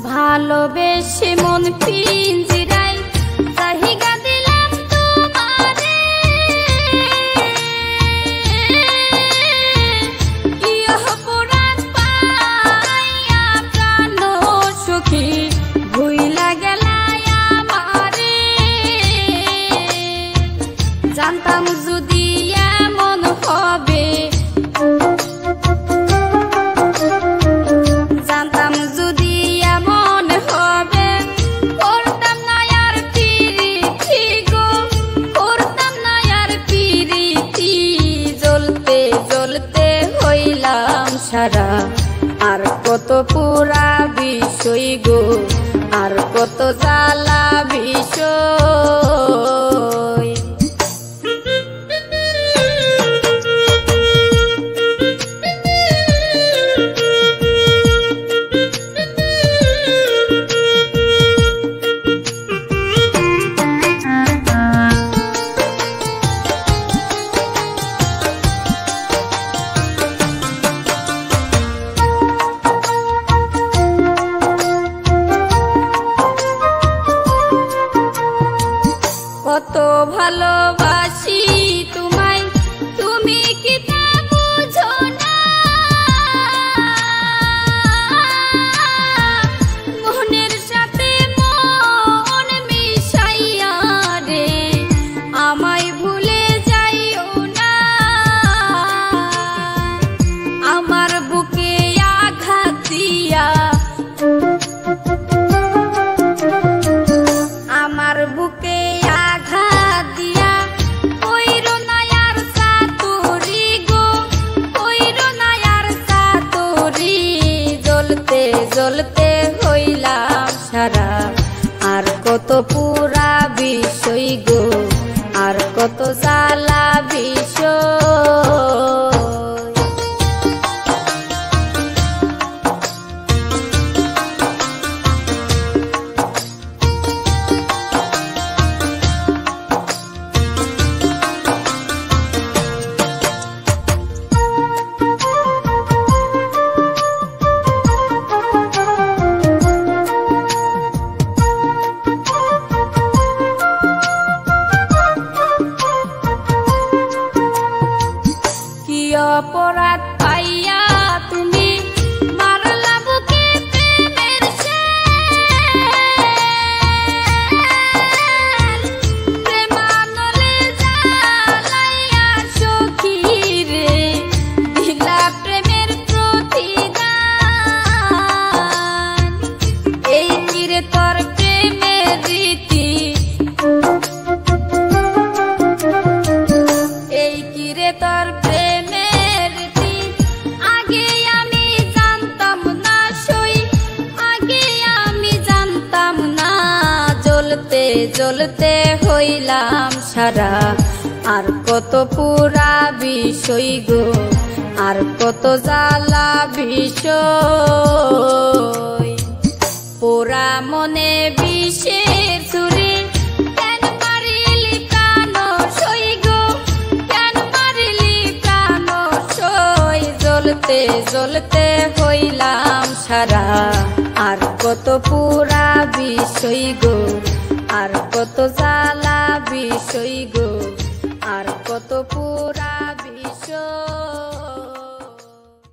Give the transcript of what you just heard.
ভালোবেসে মন পিঞ্জিরায় জাহিগা দিলাম তোমারে, কি অপরাধ পাইয়া প্রাণ সুখী ভুইলা গেলায় আমারে। জানতাম যদি এমন হবে, জানতাম যদি এমন হবে, করতাম না আর পিরিতি গো, করতাম না আর পিরিতি। জ্বলতে জ্বলতে হইলাম সারা, আর কত পুরা বিষয় গো, আর কত জ্বালা বিষয়। কত ভালোবাসি তোমায়, তুমি কি তা বুঝো না? মনের সাথে মন মিশাইয়া রে আমায় ভুলে যাইও না। আমার বুকে আঘাত দিয়া, আমার বুকে আঘাত দিয়া কইরো না আর সাতুরি গো, কইরো না আর সাতুরি। জ্বলতে জ্বলতে হইলাম সারা, আর কত পুরা বিষয় গো, আর কত জ্বালা বিষয়। অপরাধ পাইয়া তুমি মারলা বুকে প্রেমের শেল, প্রেমানলে জ্বালাইয়া সখী রে দিলা প্রেমের প্রতিদান। এই কিরে তোর প্রেমের রীতি, এই কিরে তোর জ্বলতে হইলাম সারা, আর কত পুরা বিষয় গো, আর কত জ্বালা বিষয়। পোড়া মনে বিষের ছুরি কেন মারিলি প্রাণ সই গো, কেন মারিলি প্রাণ সই। জ্বলতে জ্বলতে হইলাম সারা, আর কত পুরা বিষয় গো, আর কত জ্বালা বিষয় গো, আর কত পুরা